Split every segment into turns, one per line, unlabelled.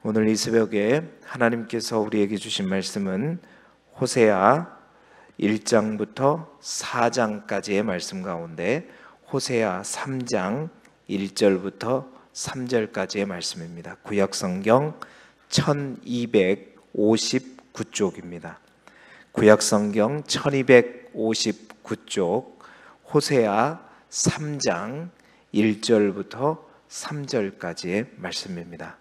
오늘 이 새벽에 하나님께서 우리에게 주신 말씀은 호세아 1장부터 4장까지의 말씀 가운데 호세아 3장 1절부터 3절까지의 말씀입니다. 구약성경 1259쪽입니다. 구약성경 1259쪽 호세아 3장 1절부터 3절까지의 말씀입니다.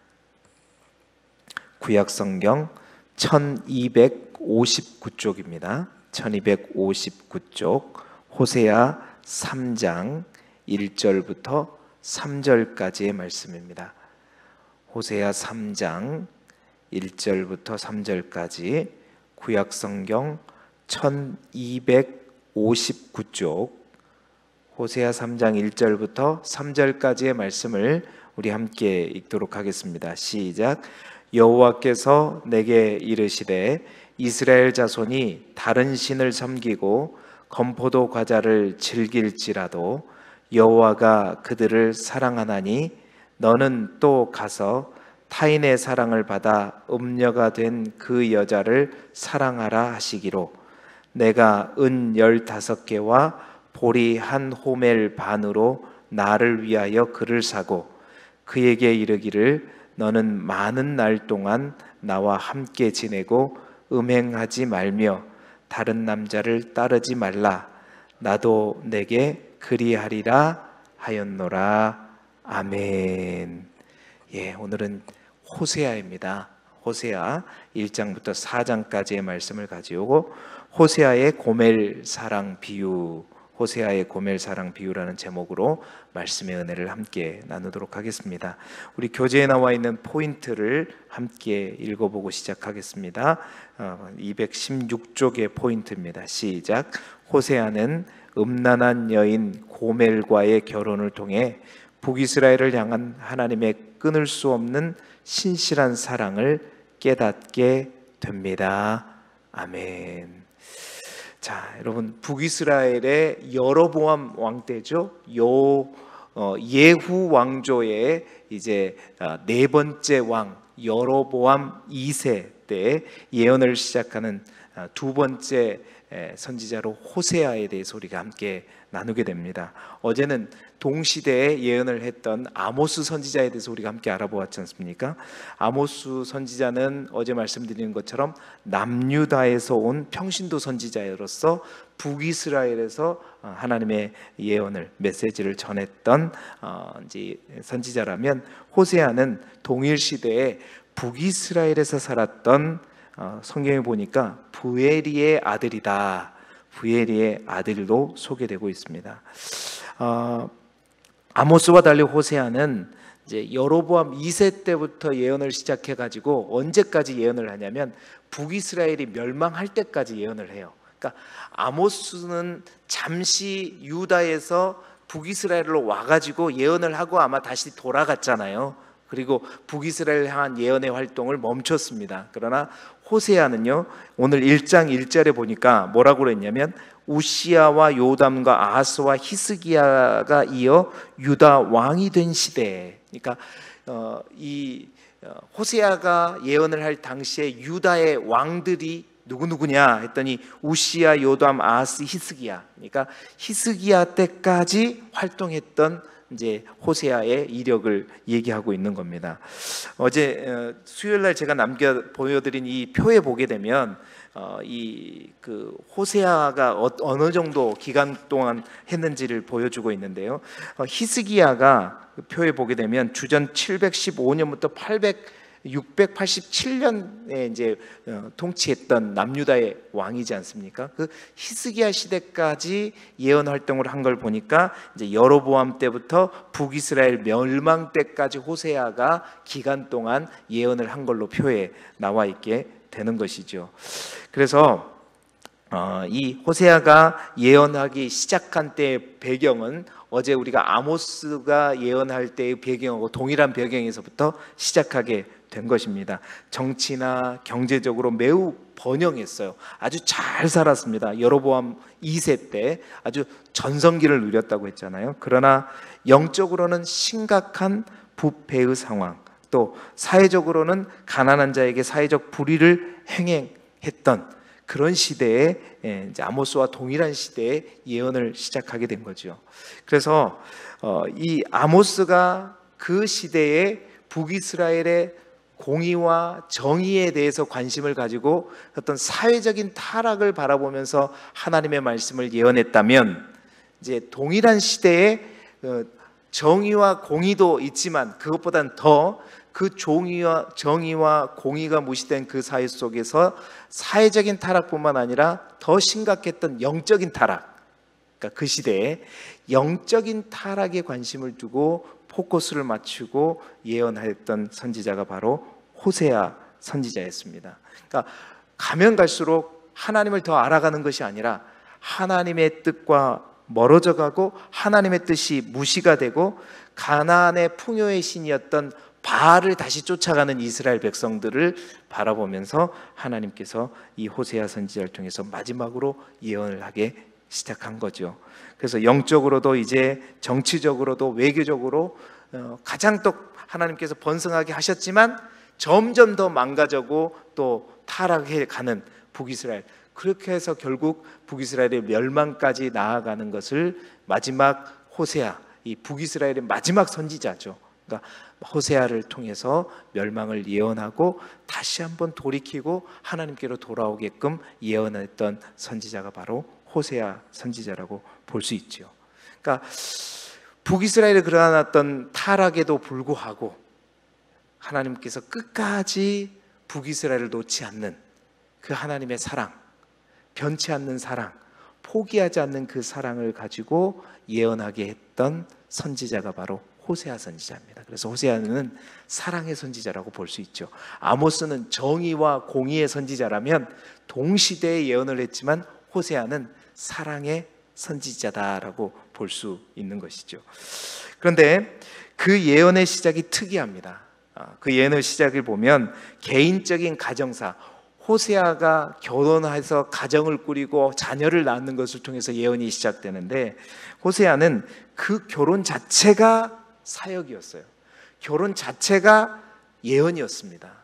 구약성경 1259쪽입니다. 1259쪽 호세아 3장 1절부터 3절까지의 말씀입니다. 호세아 3장 1절부터 3절까지 구약성경 1259쪽 호세아 3장 1절부터 3절까지의 말씀을 우리 함께 읽도록 하겠습니다. 시작. 여호와께서 내게 이르시되 이스라엘 자손이 다른 신을 섬기고 건포도 과자를 즐길지라도 여호와가 그들을 사랑하나니 너는 또 가서 타인의 사랑을 받아 음녀가 된 그 여자를 사랑하라 하시기로 내가 은 15개와 보리 한 호멜 반으로 나를 위하여 그를 사고 그에게 이르기를 너는 많은 날 동안 나와 함께 지내고 음행하지 말며 다른 남자를 따르지 말라. 나도 내게 그리하리라 하였노라. 아멘. 오늘은 호세아입니다. 호세아 1장부터 4장까지의 말씀을 가지고 호세아의 고멜 사랑 비유, 호세아의 고멜 사랑 비유라는 제목으로 말씀의 은혜를 함께 나누도록 하겠습니다. 우리 교재에 나와 있는 포인트를 함께 읽어보고 시작하겠습니다. 216쪽의 포인트입니다. 시작. 호세아는 음란한 여인 고멜과의 결혼을 통해 북이스라엘을 향한 하나님의 끊을 수 없는 신실한 사랑을 깨닫게 됩니다. 아멘. 자, 여러분, 북이스라엘의 여로보암 왕 때죠. 예후 왕조의 이제 네 번째 왕 여로보암 2세 때 예언을 시작하는 두 번째 선지자로 호세아에 대해서 우리가 함께 나누게 됩니다. 어제는 동시대에 예언을 했던 아모스 선지자에 대해서 우리가 함께 알아보았지 않습니까? 아모스 선지자는 어제 말씀드린 것처럼 남유다에서 온 평신도 선지자로서 북이스라엘에서 하나님의 예언을 메시지를 전했던 이제 선지자라면 호세아는 동일 시대에 북이스라엘에서 살았던 성경에 보니까 부엘리의 아들이다. 부엘리의 아들로 소개되고 있습니다. 아모스와 달리 호세아는 이제 여로보암 2세 때부터 예언을 시작해 가지고 언제까지 예언을 하냐면 북이스라엘이 멸망할 때까지 예언을 해요. 그러니까 아모스는 잠시 유다에서 북이스라엘로 와 가지고 예언을 하고 아마 다시 돌아갔잖아요. 그리고 북이스라엘을 향한 예언의 활동을 멈췄습니다. 그러나 호세아는요, 오늘 1장 1절에 보니까 뭐라고 그랬냐면 우시야와 요담과 아하스와 히스기야가 이어 유다 왕이 된 시대. 그러니까 이 호세아가 예언을 할 당시에 유다의 왕들이 누구냐 했더니 우시야, 요담, 아하스, 히스기야. 그러니까 히스기야 때까지 활동했던 이제 호세아의 이력을 얘기하고 있는 겁니다. 어제 수요일 날 제가 보여드린 이 표에 보게 되면 이 그 호세아가 어느 정도 기간 동안 했는지를 보여주고 있는데요. 히스기야가 그 표에 보게 되면 주전 715년부터 687년에 이제 통치했던 남유다의 왕이지 않습니까? 그 히스기야 시대까지 예언 활동을 한 걸 보니까 이제 여로보암 때부터 북이스라엘 멸망 때까지 호세아가 기간 동안 예언을 한 걸로 표에 나와 있게 되는 것이죠. 그래서 이 호세아가 예언하기 시작한 때의 배경은 어제 우리가 아모스가 예언할 때의 배경하고 동일한 배경에서부터 시작하게 된 것입니다. 정치나 경제적으로 매우 번영했어요. 아주 잘 살았습니다. 여로보암 2세 때 아주 전성기를 누렸다고 했잖아요. 그러나 영적으로는 심각한 부패의 상황, 또 사회적으로는 가난한 자에게 사회적 불의를 행했던 그런 시대에 이제 아모스와 동일한 시대에 예언을 시작하게 된 거죠. 그래서 이 아모스가 그 시대에 북이스라엘의 공의와 정의에 대해서 관심을 가지고 어떤 사회적인 타락을 바라보면서 하나님의 말씀을 예언했다면, 이제 동일한 시대에 정의와 공의도 있지만 그것보다는 더 그 정의와 공의가 무시된 그 사회 속에서 사회적인 타락뿐만 아니라 더 심각했던 영적인 타락, 그러니까 그 시대에 영적인 타락에 관심을 두고 포커스를 맞추고 예언했던 선지자가 바로 호세아 선지자였습니다. 그러니까 가면 갈수록 하나님을 더 알아가는 것이 아니라 하나님의 뜻과 멀어져 가고 하나님의 뜻이 무시가 되고 가나안의 풍요의 신이었던 바알을 다시 쫓아가는 이스라엘 백성들을 바라보면서 하나님께서 이 호세아 선지자를 통해서 마지막으로 예언을 하게 시작한 거죠. 그래서 영적으로도 이제 정치적으로도 외교적으로 가장 또 하나님께서 번성하게 하셨지만 점점 더 망가져고 또 타락해 가는 북이스라엘, 그렇게 해서 결국 북이스라엘의 멸망까지 나아가는 것을 마지막 호세아, 이 북이스라엘의 마지막 선지자죠. 그러니까 호세아를 통해서 멸망을 예언하고 다시 한번 돌이키고 하나님께로 돌아오게끔 예언했던 선지자가 바로 호세아 선지자라고 볼 수 있죠. 그러니까 북이스라엘의 그러한 어떤 타락에도 불구하고 하나님께서 끝까지 북이스라엘을 놓지 않는 그 하나님의 사랑, 변치 않는 사랑, 포기하지 않는 그 사랑을 가지고 예언하게 했던 선지자가 바로 호세아 선지자입니다. 그래서 호세아는 사랑의 선지자라고 볼 수 있죠. 아모스는 정의와 공의의 선지자라면 동시대에 예언을 했지만 호세아는 사랑의 선지자다라고 볼 수 있는 것이죠. 그런데 그 예언의 시작이 특이합니다. 그 예언의 시작을 보면 개인적인 가정사, 호세아가 결혼해서 가정을 꾸리고 자녀를 낳는 것을 통해서 예언이 시작되는데, 호세아는 그 결혼 자체가 사역이었어요. 결혼 자체가 예언이었습니다.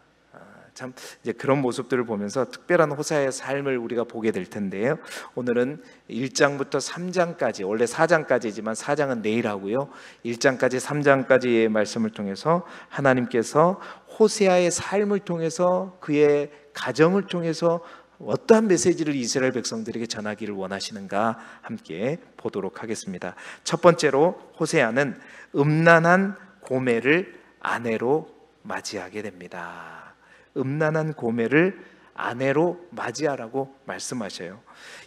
참 이제 그런 모습들을 보면서 특별한 호세아의 삶을 우리가 보게 될 텐데요. 오늘은 1장부터 3장까지, 원래 4장까지지만 4장은 내일 하고요. 1장까지 3장까지의 말씀을 통해서 하나님께서 호세아의 삶을 통해서 그의 가정을 통해서 어떠한 메시지를 이스라엘 백성들에게 전하기를 원하시는가 함께 보도록 하겠습니다. 첫 번째로 호세아는 음란한 고매를 아내로 맞이하게 됩니다. 음란한 고매를 아내로 맞이하라고 말씀하셔요.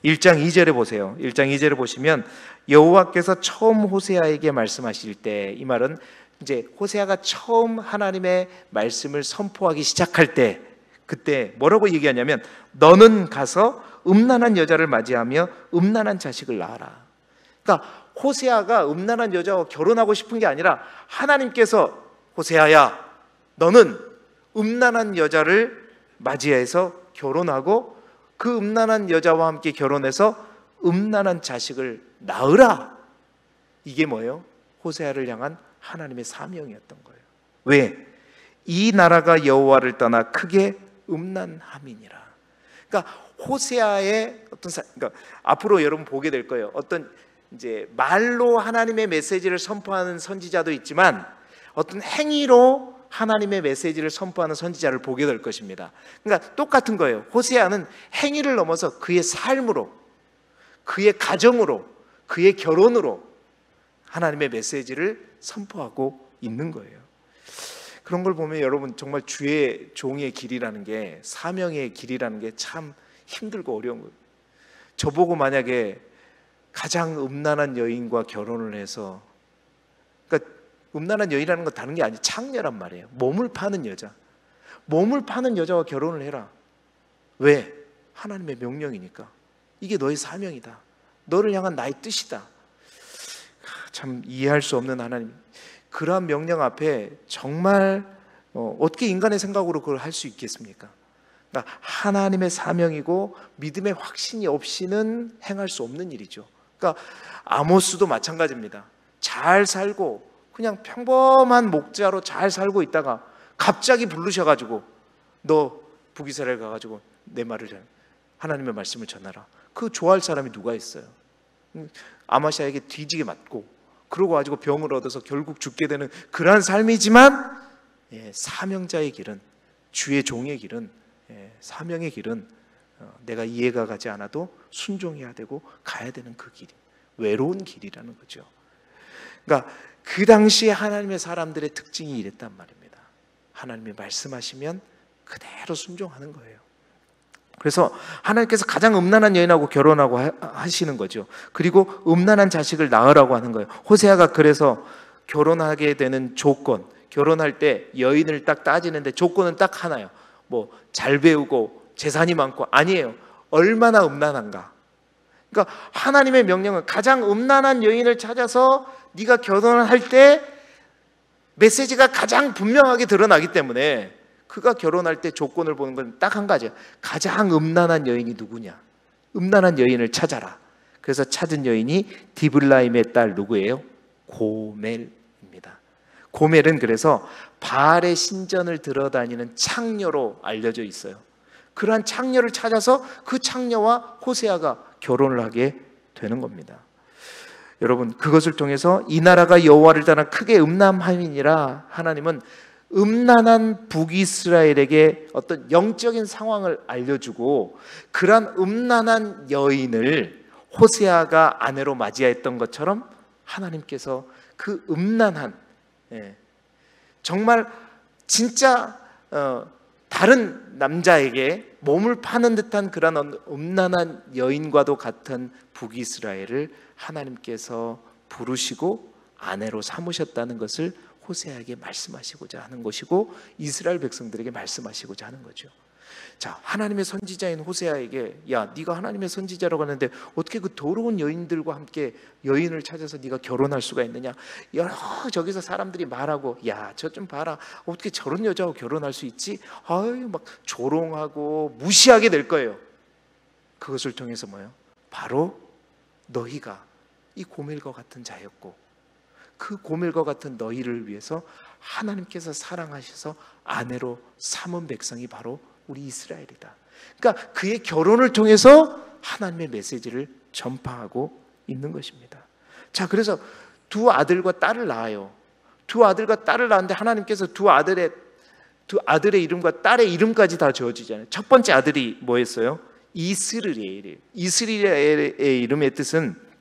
1장 2절에 보세요. 1장 2절에 보시면 여호와께서 처음 호세아에게 말씀하실 때, 이 말은 이제 호세아가 처음 하나님의 말씀을 선포하기 시작할 때, 그때 뭐라고 얘기하냐면 너는 가서 음란한 여자를 맞이하며 음란한 자식을 낳아라. 그러니까 호세아가 음란한 여자와 결혼하고 싶은 게 아니라 하나님께서 호세아야, 너는 음란한 여자를 맞이해서 결혼하고 그 음란한 여자와 함께 결혼해서 음란한 자식을 낳으라. 이게 뭐예요? 호세아를 향한 하나님의 사명이었던 거예요. 왜? 이 나라가 여호와를 떠나 크게 음란함이니라. 그러니까 호세아의 그러니까 앞으로 여러분 보게 될 거예요. 어떤 이제 말로 하나님의 메시지를 선포하는 선지자도 있지만 어떤 행위로 하나님의 메시지를 선포하는 선지자를 보게 될 것입니다. 그러니까 똑같은 거예요. 호세아는 행위를 넘어서 그의 삶으로, 그의 가정으로, 그의 결혼으로 하나님의 메시지를 선포하고 있는 거예요. 그런 걸 보면 여러분 정말 주의 종의 길이라는 게, 사명의 길이라는 게 참 힘들고 어려운 거예요. 저보고 만약에 가장 음란한 여인과 결혼을 해서, 그러니까 음란한 여인이라는 건 다른 게 아니에요. 창녀란 말이에요. 몸을 파는 여자, 몸을 파는 여자와 결혼을 해라. 왜? 하나님의 명령이니까. 이게 너의 사명이다. 너를 향한 나의 뜻이다. 참 이해할 수 없는 하나님, 그러한 명령 앞에 정말 어떻게 인간의 생각으로 그걸 할 수 있겠습니까? 그러니까 하나님의 사명이고 믿음의 확신이 없이는 행할 수 없는 일이죠. 그러니까 아모스도 마찬가지입니다. 잘 살고 그냥 평범한 목자로 잘 살고 있다가 갑자기 부르셔가지고 너 북이스라엘 가가지고 내 말을 전해, 하나님의 말씀을 전하라. 그 좋아할 사람이 누가 있어요? 아마시아에게 뒤지게 맞고 그러고 가지고 병을 얻어서 결국 죽게 되는 그러한 삶이지만, 사명자의 길은, 주의 종의 길은, 사명의 길은 내가 이해가 가지 않아도 순종해야 되고 가야 되는 그 길이 외로운 길이라는 거죠. 그러니까 그 당시에 하나님의 사람들의 특징이 이랬단 말입니다. 하나님이 말씀하시면 그대로 순종하는 거예요. 그래서 하나님께서 가장 음란한 여인하고 결혼하고 하시는 거죠. 그리고 음란한 자식을 낳으라고 하는 거예요. 호세아가 그래서 결혼하게 되는 조건, 결혼할 때 여인을 딱 따지는데 조건은 딱 하나예요. 뭐 잘 배우고 재산이 많고, 아니에요. 얼마나 음란한가. 그러니까 하나님의 명령은 가장 음란한 여인을 찾아서 네가 결혼을 할 때 메시지가 가장 분명하게 드러나기 때문에 그가 결혼할 때 조건을 보는 건 딱 한 가지예요. 가장 음란한 여인이 누구냐? 음란한 여인을 찾아라. 그래서 찾은 여인이 디블라임의 딸 누구예요? 고멜입니다. 고멜은 그래서 바알의 신전을 들어다니는 창녀로 알려져 있어요. 그러한 창녀를 찾아서 그 창녀와 호세아가 결혼을 하게 되는 겁니다. 여러분, 그것을 통해서 이 나라가 여호와를 따라 크게 음란함이니라, 하나님은 음란한 북이스라엘에게 어떤 영적인 상황을 알려주고, 그러한 음란한 여인을 호세아가 아내로 맞이했던 것처럼 하나님께서 그 음란한, 정말 진짜 다른 남자에게 몸을 파는 듯한 그런 음란한 여인과도 같은 북이스라엘을 하나님께서 부르시고 아내로 삼으셨다는 것을 호세아에게 말씀하시고자 하는 것이고, 이스라엘 백성들에게 말씀하시고자 하는 거죠. 자, 하나님의 선지자인 호세아에게, 야, 네가 하나님의 선지자라고 하는데 어떻게 그 더러운 여인들과 함께 여인을 찾아서 네가 결혼할 수가 있느냐? 여러 저기서 사람들이 말하고, 야, 저 좀 봐라, 어떻게 저런 여자하고 결혼할 수 있지? 아유, 막 조롱하고 무시하게 될 거예요. 그것을 통해서 뭐예요? 바로 너희가 이 고멜과 같은 자였고, 그 고멜과 같은 너희를 위해서 하나님께서 사랑하셔서 아내로 삼은 백성이 바로 우리 이스라엘이다. 그러니까 그의 결혼을 통해서 하나님의 메시지를 전파하고 있는 것입니다. 자, 그래서 두 아들과 딸을 낳아요. 두 아들과 딸을 낳았는데 하나님께서 두 아들의 이름과 딸의 이름까지 다 지어주잖아요. 첫 번째 아들이 뭐였어요? 이스르엘이에요. 이스라엘의 이름의 뜻은,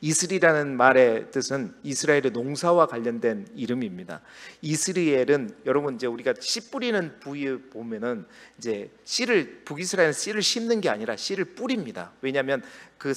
이스리라는 말의 뜻은 이스라엘의 농사와 관련된 이름입니다. 이스라엘은 여러분, 이제 우리가 씨 뿌리는 부위에 보면은 이제 북이스라엘은 씨를 심는 게 아니라 씨를 뿌립니다. 왜냐하면 그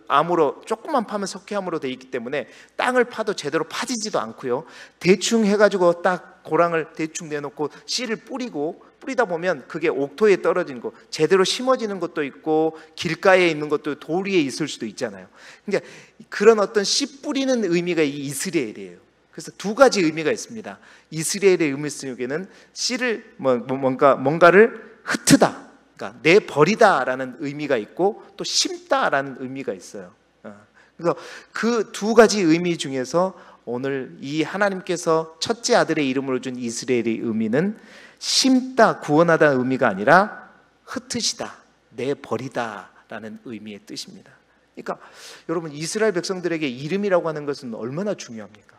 암으로 조금만 파면 석회암으로 돼 있기 때문에 땅을 파도 제대로 파지지도 않고요. 대충 해가지고 딱 고랑을 대충 내놓고 씨를 뿌리다 보면 그게 옥토에 떨어지는 거, 제대로 심어지는 것도 있고 길가에 있는 것도 돌 위에 있을 수도 있잖아요. 그러니까 그런 어떤 씨 뿌리는 의미가 이 이스라엘이에요. 그래서 두 가지 의미가 있습니다. 이스라엘의 의미 속에는 씨를 뭔가를 흩트다, 그러니까 내버리다라는 의미가 있고, 또 심다라는 의미가 있어요. 그래서 그 두 가지 의미 중에서 오늘 이 하나님께서 첫째 아들의 이름으로 준 이스라엘의 의미는 심다, 구원하다는 의미가 아니라 흩으시다, 내버리다라는 의미의 뜻입니다. 그러니까 여러분, 이스라엘 백성들에게 이름이라고 하는 것은 얼마나 중요합니까?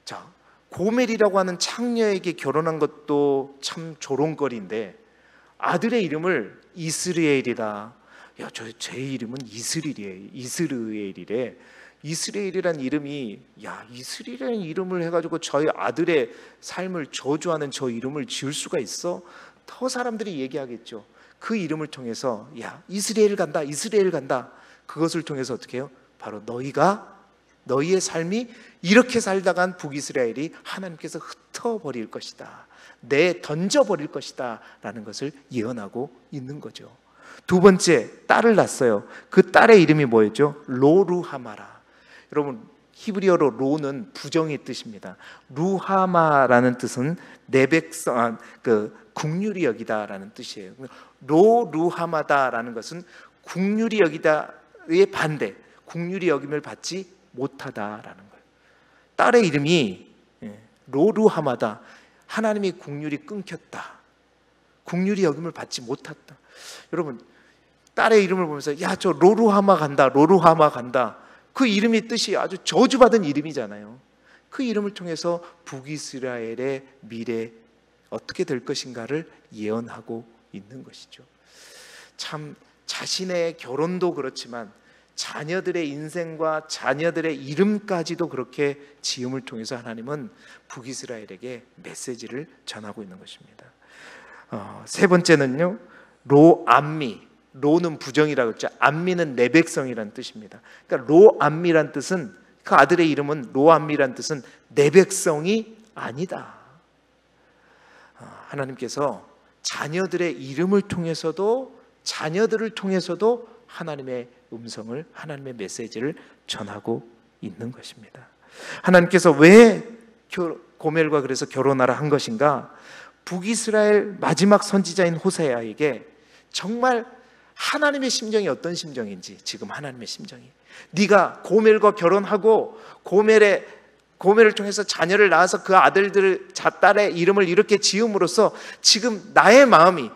자, 고멜이라고 하는 창녀에게 결혼한 것도 참 조롱거리인데 아들의 이름을 이스라엘이라, 야, 제 이름은 이스라엘이래. 이스라엘이란 이름이, 야, 이스라엘이라는 이름을 해가지고 저희 아들의 삶을 저주하는 저 이름을 지을 수가 있어? 더 사람들이 얘기하겠죠. 그 이름을 통해서, 야, 이스라엘 간다, 이스라엘 간다. 그것을 통해서 어떻게 해요? 바로 너희의 삶이 이렇게 살다간 북이스라엘이 하나님께서 흩어버릴 것이다, 던져버릴 것이다 라는 것을 예언하고 있는 거죠. 두 번째, 딸을 낳았어요. 그 딸의 이름이 뭐였죠? 로루하마라. 여러분, 히브리어로 로는 부정의 뜻입니다. 루하마라는 뜻은 내 백성, 국률이 여기다라는 뜻이에요. 로루하마다라는 것은 국률이 여기다의 반대, 국률이 여김을 받지 못하다라는 거예요. 딸의 이름이 로루하마다 하나님의 국률이 끊겼다. 국률이 여김을 받지 못했다. 여러분, 딸의 이름을 보면서 야, 저 로루하마 간다, 로루하마 간다. 그 이름의 뜻이 아주 저주받은 이름이잖아요. 그 이름을 통해서 북이스라엘의 미래 어떻게 될 것인가를 예언하고 있는 것이죠. 참 자신의 결혼도 그렇지만 자녀들의 인생과 자녀들의 이름까지도 그렇게 지음을 통해서 하나님은 북이스라엘에게 메시지를 전하고 있는 것입니다. 세 번째는요, 로암미. 로는 부정이라고 했죠. 암미는 내 백성이라는 뜻입니다. 그러니까 로암미란 뜻은, 그 아들의 이름은 로암미란 뜻은 내 백성이 아니다. 하나님께서 자녀들의 이름을 통해서도, 자녀들을 통해서도 하나님의 음성을, 하나님의 메시지를 전하고 있는 것입니다. 하나님께서 왜 고멜과 그래서 결혼하라 한 것인가? 북이스라엘 마지막 선지자인 호세아에게 정말 하나님의 심정이 어떤 심정인지, 지금 하나님의 심정이, 네가 고멜과 결혼하고 고멜을 통해서 자녀를 낳아서 그 아들들, 딸의 이름을 이렇게 지음으로써 지금 나의 마음이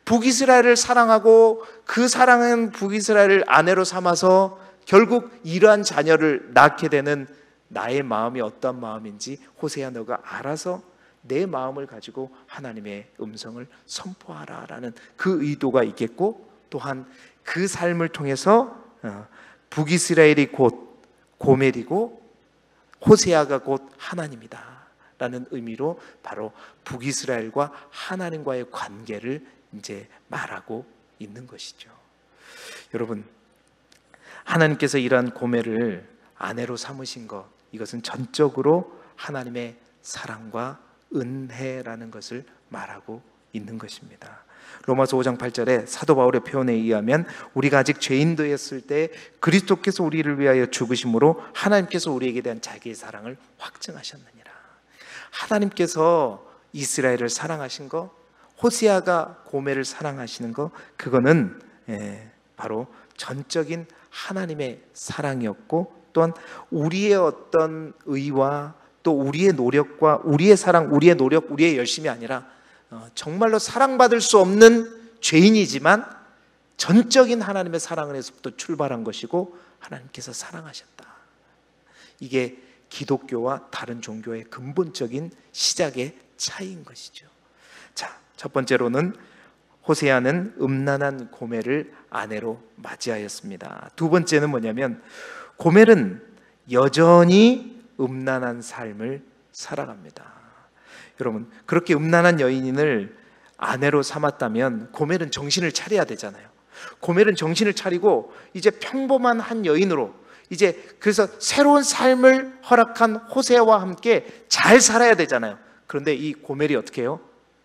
북이스라엘을 사랑하고 그 사랑한 북이스라엘을 아내로 삼아서 결국 이러한 자녀를 낳게 되는 나의 마음이 어떤 마음인지 호세아, 너가 알아서 내 마음을 가지고 하나님의 음성을 선포하라라는 그 의도가 있겠고, 또한 그 삶을 통해서 북이스라엘이 곧 고멜이고 호세아가 곧 하나님이다 라는 의미로 바로 북이스라엘과 하나님과의 관계를 이제 말하고 있는 것이죠. 여러분, 하나님께서 이러한 고멜을 아내로 삼으신 것, 이것은 전적으로 하나님의 사랑과 은혜라는 것을 말하고 있는 것입니다. 로마서 5장 8절에 사도 바울의 표현에 의하면 우리가 아직 죄인되었을 때 그리스도께서 우리를 위하여 죽으심으로 하나님께서 우리에게 대한 자기의 사랑을 확증하셨느니라. 하나님께서 이스라엘을 사랑하신 거, 호세아가 고멜을 사랑하시는 거, 그거는 바로 전적인 하나님의 사랑이었고, 또한 우리의 어떤 의와 또 우리의 노력과 우리의 사랑, 우리의 노력, 우리의 열심이 아니라 정말로 사랑받을 수 없는 죄인이지만 전적인 하나님의 사랑에서부터 출발한 것이고 하나님께서 사랑하셨다. 이게 기독교와 다른 종교의 근본적인 시작의 차이인 것이죠. 자, 첫 번째로는 호세아는 음란한 고멜을 아내로 맞이하였습니다. 두 번째는 뭐냐면 고멜은 여전히 음란한 삶을 살아갑니다. 여러분, 그렇게 음란한 여인을 아내로 삼았다면 고멜은 정신을 차려야 되잖아요. 고멜은 정신을 차리고 이제 평범한 한 여인으로, 이제 그래서 새로운 삶을 허락한 호세아와 함께 잘 살아야 되잖아요. 그런데 이 고멜이 어떻게 해요?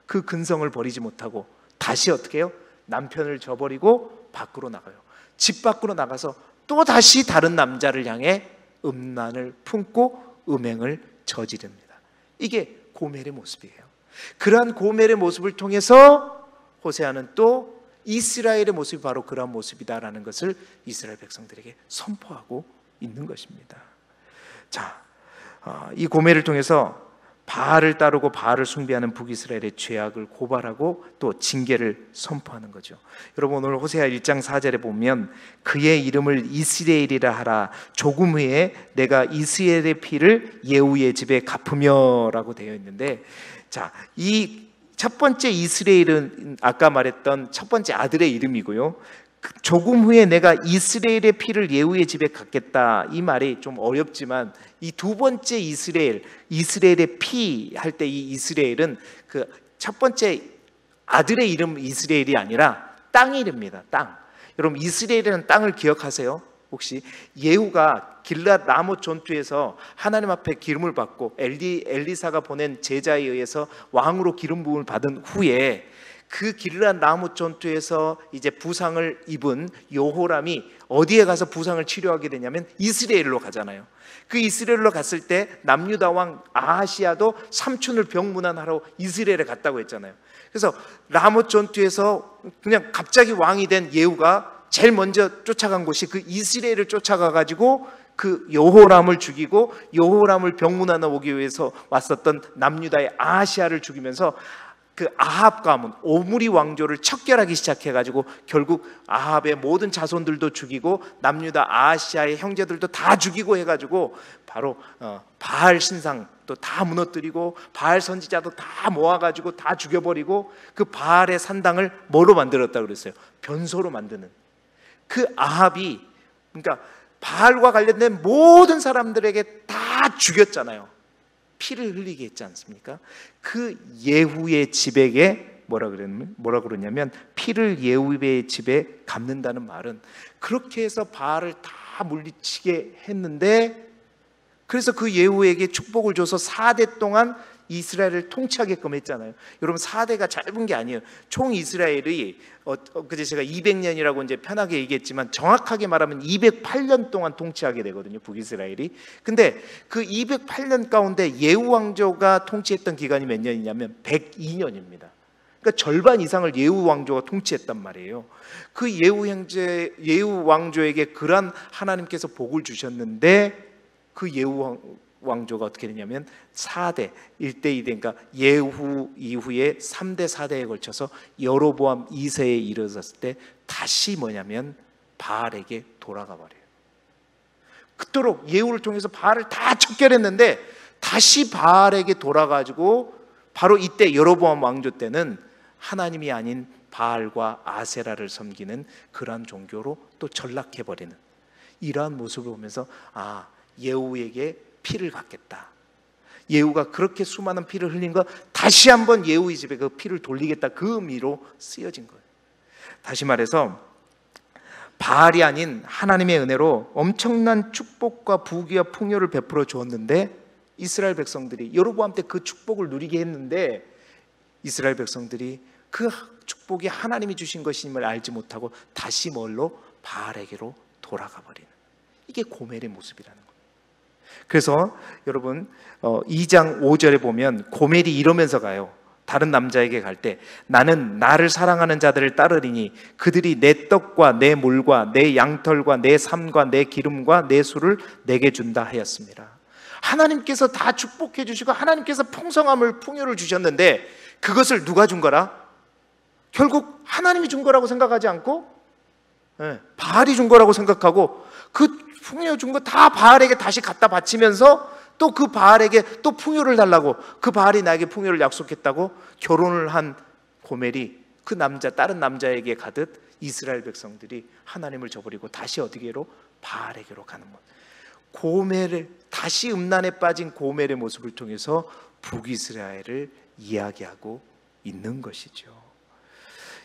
그 근성을 버리지 못하고 다시 어떻게 해요? 남편을 저버리고 밖으로 나가요. 집 밖으로 나가서 또 다시 다른 남자를 향해 음란을 품고 음행을 저지릅니다. 이게 고멜의 모습이에요. 그러한 고멜의 모습을 통해서 호세아는 또 이스라엘의 모습이 바로 그러한 모습이다라는 것을 이스라엘 백성들에게 선포하고 있는 것입니다. 자, 이 고멜을 통해서 바알을 따르고 바알을 숭배하는 북이스라엘의 죄악을 고발하고 또 징계를 선포하는 거죠. 여러분, 오늘 호세아 1장 4절에 보면 그의 이름을 이스라엘이라 하라. 조금 후에 내가 이스라엘의 피를 예후의 집에 갚으며 라고 되어 있는데, 자, 이 첫 번째 이스라엘은 아까 말했던 첫 번째 아들의 이름이고요. 조금 후에 내가 이스라엘의 피를 예후의 집에 갚겠다, 이 말이 좀 어렵지만 이 두 번째 이스라엘의 피 할 때 이 이스라엘은 그 첫 번째 아들의 이름 이스라엘이 아니라 땅 이름입니다. 땅. 여러분, 이스라엘이라는 땅을 기억하세요? 혹시 예후가 길앗 라못 전투에서 하나님 앞에 기름을 받고 엘리사가 보낸 제자에 의해서 왕으로 기름 부음을 받은 후에 그 길앗 라못 전투에서 이제 부상을 입은 여호람이 어디에 가서 부상을 치료하게 되냐면 이스라엘로 가잖아요. 그 이스라엘로 갔을 때 남유다 왕 아하시아도 삼촌을 병문안하러 이스라엘에 갔다고 했잖아요. 그래서 라못 전투에서 그냥 갑자기 왕이 된 예후가 제일 먼저 쫓아간 곳이 그 이스라엘을 쫓아가 가지고 그 여호람을 죽이고 여호람을 병문안에 오기 위해서 왔었던 남유다의 아하시아를 죽이면서 그 아합 가문 오므리 왕조를 척결하기 시작해가지고 결국 아합의 모든 자손들도 죽이고 남유다 아하시아의 형제들도 다 죽이고 해가지고 바로 바알 신상도 다 무너뜨리고 바알 선지자도 다 모아가지고 다 죽여버리고 그 바알의 산당을 뭐로 만들었다고 그랬어요? 변소로 만드는. 그 아합이 그러니까 바알과 관련된 모든 사람들에게 다 죽였잖아요. 피를 흘리게 했지 않습니까? 그 예후의 집에게 뭐라 그러냐면 피를 예후의 집에 갚는다는 말은 그렇게 해서 바알을 다 물리치게 했는데, 그래서 그 예후에게 축복을 줘서 4대 동안 이스라엘을 통치하게끔 했잖아요. 여러분 4대가 짧은 게 아니에요. 총 이스라엘이 그제 제가 200년이라고 이제 편하게 얘기했지만 정확하게 말하면 208년 동안 통치하게 되거든요, 북이스라엘이. 근데 그 208년 가운데 예후 왕조가 통치했던 기간이 몇 년이냐면 102년입니다. 그러니까 절반 이상을 예후 왕조가 통치했단 말이에요. 그 예후 왕조에게 그런 하나님께서 복을 주셨는데 그 예후 왕조가 어떻게 되냐면 4대 1대 2대 그러니까 예후 이후에 3대 4대에 걸쳐서 여로보암 2세에 이르렀을 때 다시 뭐냐면 바알에게 돌아가 버려요. 그토록 예후를 통해서 바알을 다 척결했는데 다시 바알에게 돌아가지고 바로 이때 여로보암 왕조 때는 하나님이 아닌 바알과 아세라를 섬기는 그러한 종교로 또 전락해버리는 이러한 모습을 보면서 예후에게 피를 받겠다. 예후가 그렇게 수많은 피를 흘린 거 다시 한번 예후의 집에 그 피를 돌리겠다, 그 의미로 쓰여진 거예요. 다시 말해서 바알이 아닌 하나님의 은혜로 엄청난 축복과 부귀와 풍요를 베풀어 주었는데 이스라엘 백성들이 여로보암 때 그 축복을 누리게 했는데 이스라엘 백성들이 그 축복이 하나님이 주신 것임을 알지 못하고 다시 뭘로? 바알에게로 돌아가 버리는, 이게 고멜의 모습이라는 거예요. 그래서 여러분 2장 5절에 보면 고멜이 이러면서 가요. 다른 남자에게 갈 때 나는 나를 사랑하는 자들을 따르리니 그들이 내 떡과 내 물과 내 양털과 내 삶과 내 기름과 내 술을 내게 준다 하였습니다. 하나님께서 다 축복해 주시고 하나님께서 풍성함을 풍요를 주셨는데 그것을 누가 준 거라? 결국 하나님이 준 거라고 생각하지 않고 바알이 준 거라고 생각하고 그 풍요 준 거 다 바알에게 다시 갖다 바치면서 또 그 바알에게 또 풍요를 달라고, 그 바알이 나에게 풍요를 약속했다고 결혼을 한 고멜이 그 남자 다른 남자에게 가듯 이스라엘 백성들이 하나님을 저버리고 다시 어디게로? 바알에게로 가는 것. 고멜을 다시 음란에 빠진 고멜의 모습을 통해서 북이스라엘을 이야기하고 있는 것이죠.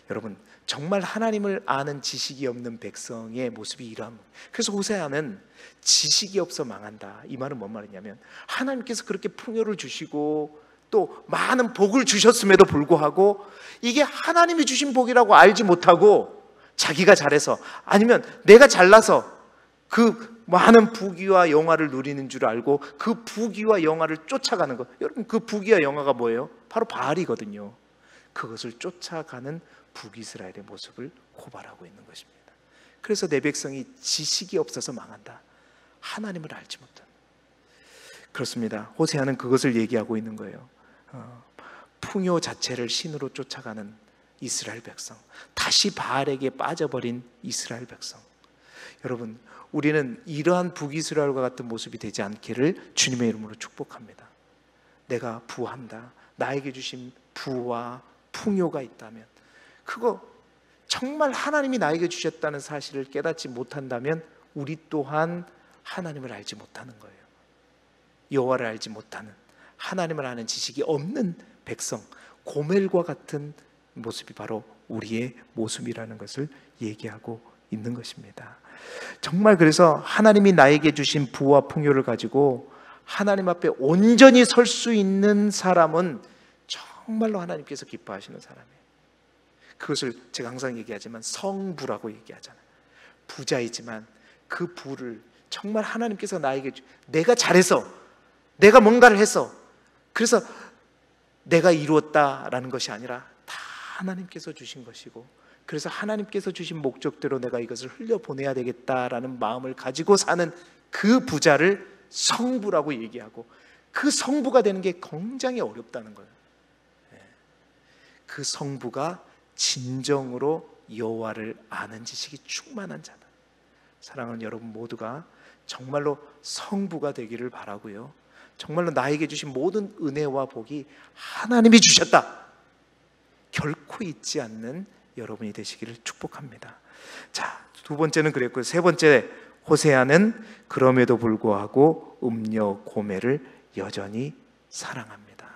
여러분 정말 하나님을 아는 지식이 없는 백성의 모습이 이러한. 그래서 호세아는 지식이 없어 망한다, 이 말은 뭔 말이냐면 하나님께서 그렇게 풍요를 주시고 또 많은 복을 주셨음에도 불구하고 이게 하나님이 주신 복이라고 알지 못하고 자기가 잘해서 아니면 내가 잘나서 그 많은 부귀와 영화를 누리는 줄 알고 그 부귀와 영화를 쫓아가는 것. 여러분 그 부귀와 영화가 뭐예요? 바로 바알이거든요. 그것을 쫓아가는 북이스라엘의 모습을 고발하고 있는 것입니다. 그래서 내 백성이 지식이 없어서 망한다, 하나님을 알지 못한. 그렇습니다. 호세아는 그것을 얘기하고 있는 거예요. 풍요 자체를 신으로 쫓아가는 이스라엘 백성, 다시 바알에게 빠져버린 이스라엘 백성. 여러분 우리는 이러한 북이스라엘과 같은 모습이 되지 않기를 주님의 이름으로 축복합니다. 내가 부한다, 나에게 주신 부와 풍요가 있다면 그거 정말 하나님이 나에게 주셨다는 사실을 깨닫지 못한다면 우리 또한 하나님을 알지 못하는 거예요. 여호와를 알지 못하는, 하나님을 아는 지식이 없는 백성, 고멜과 같은 모습이 바로 우리의 모습이라는 것을 얘기하고 있는 것입니다. 정말 그래서 하나님이 나에게 주신 부와 풍요를 가지고 하나님 앞에 온전히 설 수 있는 사람은 정말로 하나님께서 기뻐하시는 사람이에요. 그것을 제가 항상 얘기하지만 성부라고 얘기하잖아요. 부자이지만 그 부를 정말 하나님께서 나에게 내가 잘해서, 내가 뭔가를 해서, 그래서 내가 이루었다라는 것이 아니라 다 하나님께서 주신 것이고, 그래서 하나님께서 주신 목적대로 내가 이것을 흘려보내야 되겠다라는 마음을 가지고 사는 그 부자를 성부라고 얘기하고, 그 성부가 되는 게 굉장히 어렵다는 거예요. 그 성부가 진정으로 여호와를 아는 지식이 충만한 자다. 사랑하는 여러분 모두가 정말로 성부가 되기를 바라고요, 정말로 나에게 주신 모든 은혜와 복이 하나님이 주셨다, 결코 잊지 않는 여러분이 되시기를 축복합니다. 자, 두 번째는 그랬고요. 세 번째, 호세아는 그럼에도 불구하고 음녀 고멜을 여전히 사랑합니다.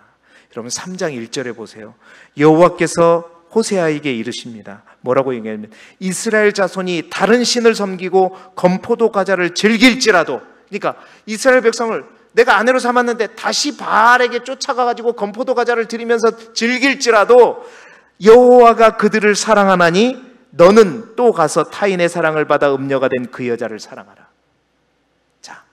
여러분 3장 1절에 보세요. 여호와께서 호세아에게 이르십니다. 뭐라고 얘기하냐면, 이스라엘 자손이 다른 신을 섬기고 건포도 과자를 즐길지라도, 그러니까 이스라엘 백성을 내가 아내로 삼았는데 다시 바알에게 쫓아가가지고 건포도 과자를 드리면서 즐길지라도 여호와가 그들을 사랑하나니 너는 또 가서 타인의 사랑을 받아 음녀가 된 그 여자를 사랑하라. 자,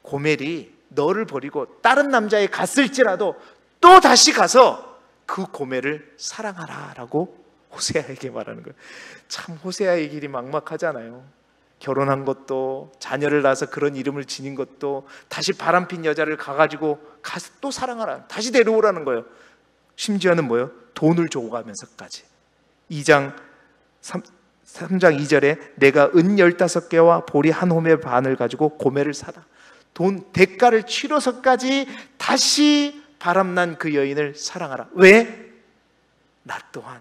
고멜이 너를 버리고 다른 남자에 갔을지라도 또 다시 가서 그 고멜을 사랑하라 라고 호세아에게 말하는 거예요. 참 호세아의 길이 막막하잖아요. 결혼한 것도, 자녀를 낳아서 그런 이름을 지닌 것도, 다시 바람핀 여자를 가가지고 가서 또 사랑하라, 다시 데려오라는 거예요. 심지어는 뭐예요? 돈을 줘가면서까지. 3장 2절에 내가 은 15개와 보리 한 호멜 반을 가지고 고멜을 사다. 돈 대가를 치러서까지 다시 바람난 그 여인을 사랑하라. 왜? 나 또한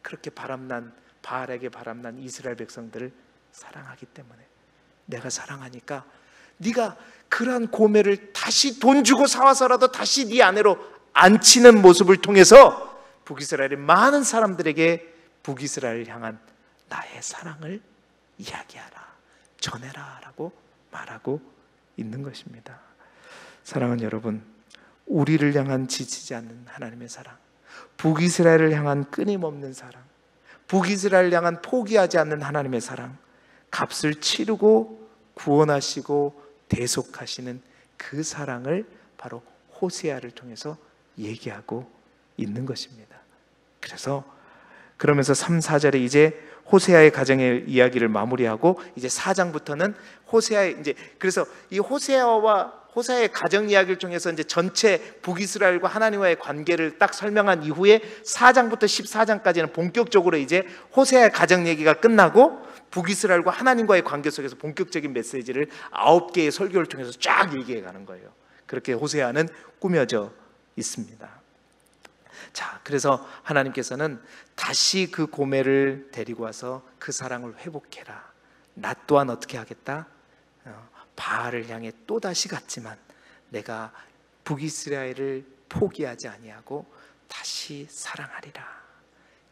그렇게 바람난, 바알에게 바람난 이스라엘 백성들을 사랑하기 때문에, 내가 사랑하니까 네가 그러한 고멜을 다시 돈 주고 사와서라도 다시 네 아내로 앉히는 모습을 통해서 북이스라엘의 많은 사람들에게 북이스라엘을 향한 나의 사랑을 이야기하라, 전해라 라고 말하고 있는 것입니다. 사랑하는 여러분, 우리를 향한 지치지 않는 하나님의 사랑, 북이스라엘을 향한 끊임없는 사랑, 북이스라엘을 향한 포기하지 않는 하나님의 사랑, 값을 치르고 구원하시고 대속하시는 그 사랑을 바로 호세아를 통해서 얘기하고 있는 것입니다. 그러면서 3, 4절에 이제 호세아의 가정의 이야기를 마무리하고, 이제 4장부터는 호세아의, 이제 그래서 이 호세아의 가정 이야기를 통해서 이제 전체 북이스라엘과 하나님과의 관계를 딱 설명한 이후에 4장부터 14장까지는 본격적으로 이제 호세아의 가정 얘기가 끝나고 북이스라엘과 하나님과의 관계 속에서 본격적인 메시지를 9개의 설교를 통해서 쫙 얘기해 가는 거예요. 그렇게 호세아는 꾸며져 있습니다. 자, 그래서 하나님께서는 다시 그 고멜을 데리고 와서 그 사랑을 회복해라. 나 또한 어떻게 하겠다? 바알을 향해 또다시 갔지만 내가 북이스라엘을 포기하지 아니하고 다시 사랑하리라.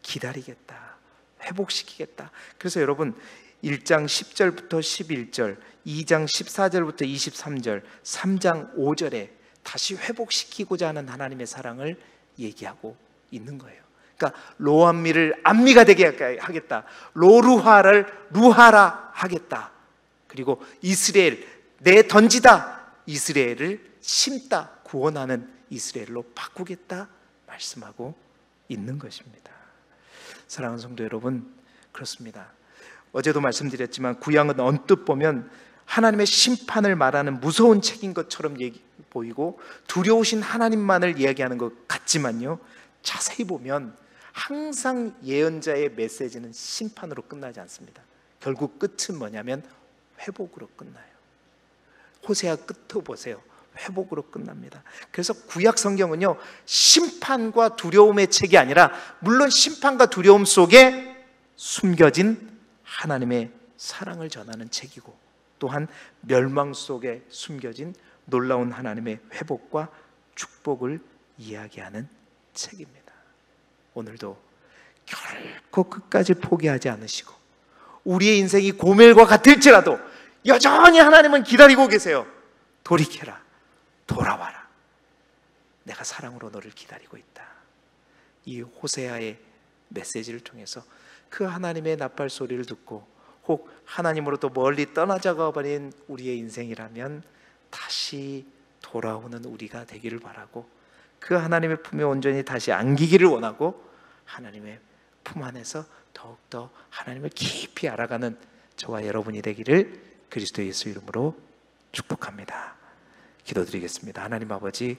기다리겠다. 회복시키겠다. 그래서 여러분 1장 10절부터 11절, 2장 14절부터 23절, 3장 5절에 다시 회복시키고자 하는 하나님의 사랑을 얘기하고 있는 거예요. 그러니까 로암미를 암미가 되게 하겠다, 로루하를 루하라 하겠다, 그리고 이스라엘 내 던지다 이스라엘을 심다 구원하는 이스라엘로 바꾸겠다 말씀하고 있는 것입니다. 사랑하는 성도 여러분, 그렇습니다. 어제도 말씀드렸지만 구약은 언뜻 보면 하나님의 심판을 말하는 무서운 책인 것처럼 보이고 두려우신 하나님만을 이야기하는 것 같지만요, 자세히 보면 항상 예언자의 메시지는 심판으로 끝나지 않습니다. 결국 끝은 뭐냐면 회복으로 끝나요. 호세아 끝을 보세요. 회복으로 끝납니다. 그래서 구약 성경은요, 심판과 두려움의 책이 아니라, 물론 심판과 두려움 속에 숨겨진 하나님의 사랑을 전하는 책이고, 또한 멸망 속에 숨겨진 놀라운 하나님의 회복과 축복을 이야기하는 책입니다. 오늘도 결코 끝까지 포기하지 않으시고, 우리의 인생이 고멜과 같을지라도 여전히 하나님은 기다리고 계세요. 돌이켜라, 돌아와라, 내가 사랑으로 너를 기다리고 있다. 이 호세아의 메시지를 통해서 그 하나님의 나팔 소리를 듣고 혹 하나님으로부터 멀리 떠나자가 버린 우리의 인생이라면 다시 돌아오는 우리가 되기를 바라고, 그 하나님의 품에 온전히 다시 안기기를 원하고, 하나님의 품 안에서 더욱더 하나님을 깊이 알아가는 저와 여러분이 되기를 그리스도 예수 이름으로 축복합니다. 기도드리겠습니다. 하나님 아버지,